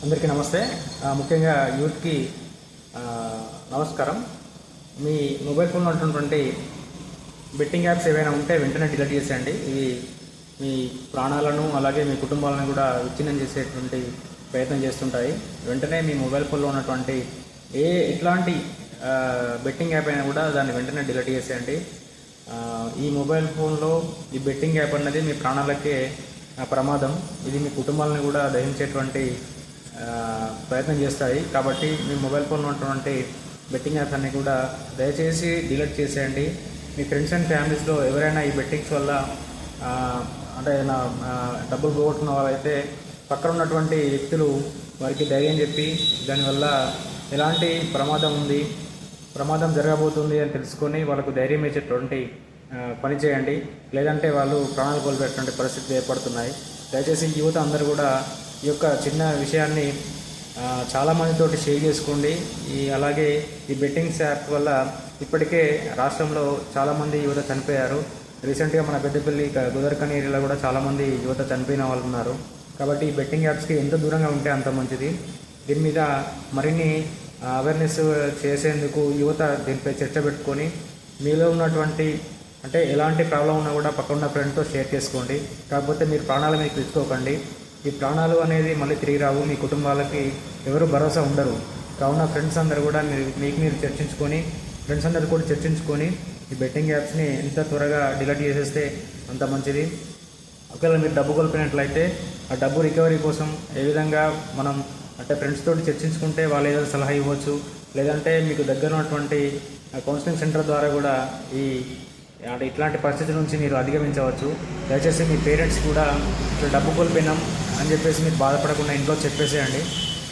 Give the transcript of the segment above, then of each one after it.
అందరికీ నమస్తే. ముఖ్యంగా యూత్కి నమస్కారం. మీ మొబైల్ ఫోన్లో ఉన్నటువంటి బెట్టింగ్ యాప్స్ ఏవైనా ఉంటే వెంటనే డిలీట్ చేసేయండి. ఇవి మీ ప్రాణాలను అలాగే మీ కుటుంబాలను కూడా విచ్ఛిన్నం చేసేటువంటి ప్రయత్నం చేస్తుంటాయి. వెంటనే మీ మొబైల్ ఫోన్లో ఉన్నటువంటి ఎట్లాంటి బెట్టింగ్ యాప్ అయినా కూడా దాన్ని వెంటనే డిలీట్ చేసేయండి. ఈ మొబైల్ ఫోన్లో ఈ బెట్టింగ్ యాప్ అన్నది మీ ప్రాణాలకే ప్రమాదం. ఇది మీ కుటుంబాలను కూడా దహించేటువంటి ప్రయత్నం చేస్తాయి. కాబట్టి మీ మొబైల్ ఫోన్లో ఉన్నటువంటి బెట్టింగ్ యాప్స్ అన్నీ కూడా దయచేసి డిలీట్ చేసేయండి. మీ ఫ్రెండ్స్ అండ్ ఫ్యామిలీస్లో ఎవరైనా ఈ బెట్టింగ్స్ వల్ల అంటే డబ్బులు పోగొట్టుకున్న వాళ్ళైతే పక్కన ఉన్నటువంటి వ్యక్తులు వారికి ధైర్యం చెప్పి దానివల్ల ఎలాంటి ప్రమాదం జరగబోతుంది అని తెలుసుకొని వాళ్ళకు ధైర్యం ఇచ్చేటువంటి పని చేయండి. లేదంటే వాళ్ళు ప్రాణాలు కోల్పోయేటువంటి పరిస్థితులు ఏర్పడుతున్నాయి. దయచేసి యువత అందరూ కూడా ఈ యొక్క చిన్న విషయాన్ని చాలామందితోటి షేర్ చేసుకోండి. అలాగే ఈ బెట్టింగ్స్ యాప్ వల్ల ఇప్పటికే రాష్ట్రంలో చాలామంది యువత చనిపోయారు. రీసెంట్గా మన పెద్దపల్లి గుదర్కని ఏరియాలో కూడా చాలామంది యువత చనిపోయిన వాళ్ళు ఉన్నారు. కాబట్టి ఈ బెట్టింగ్ యాప్స్కి ఎంత దూరంగా ఉంటే అంత మంచిది. దీని మీద మరిన్ని అవేర్నెస్ చేసేందుకు యువత దీనిపై చర్చ పెట్టుకొని మీలో ఉన్నటువంటి అంటే ఎలాంటి ప్రాబ్లం ఉన్నా కూడా పక్కన ఫ్రెండ్తో షేర్ చేసుకోండి. కాకపోతే మీరు ప్రాణాలు మీకు తెచ్చుకోకండి. ఈ ప్రాణాలు అనేది మళ్ళీ తిరిగి రావు. మీ కుటుంబాలకి ఎవరు భరోసా ఉండరు. కావున ఫ్రెండ్స్ అందరూ కూడా మీరు ఫ్రెండ్స్ అందరూ కూడా చర్చించుకొని ఈ బెట్టింగ్ యాప్స్ని ఎంత త్వరగా డిలీట్ చేసేస్తే అంత మంచిది. ఒకవేళ మీరు డబ్బు కోల్పోయినట్లయితే ఆ డబ్బు రికవరీ కోసం ఏ విధంగా మనం అంటే ఫ్రెండ్స్ తోటి చర్చించుకుంటే వాళ్ళు ఏదైనా సలహా ఇవ్వచ్చు. లేదంటే మీకు దగ్గర ఉన్నటువంటి కౌన్సిలింగ్ సెంటర్ ద్వారా కూడా అంటే ఇట్లాంటి పరిస్థితి నుంచి మీరు అధిగమించవచ్చు. దయచేసి మీ పేరెంట్స్ కూడా ఇట్లా డబ్బు కోల్పోయినాం అని చెప్పేసి మీరు బాధపడకుండా ఇంట్లో చెప్పేసేయండి.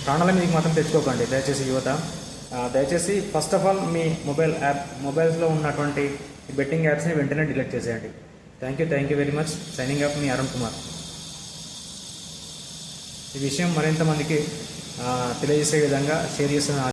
ప్రాణాల మీదకి మాత్రం తెచ్చుకోకండి దయచేసి యువత. దయచేసి ఫస్ట్ ఆఫ్ ఆల్ మీ మొబైల్స్లో ఉన్నటువంటి బెట్టింగ్ యాప్స్ని వెంటనే డిలీట్ చేసేయండి. Thank you very much. Signing off మీ అరుణ్ కుమార్. ఈ విషయం మరింత మందికి తెలియజేసే విధంగా షేర్ చేస్తున్న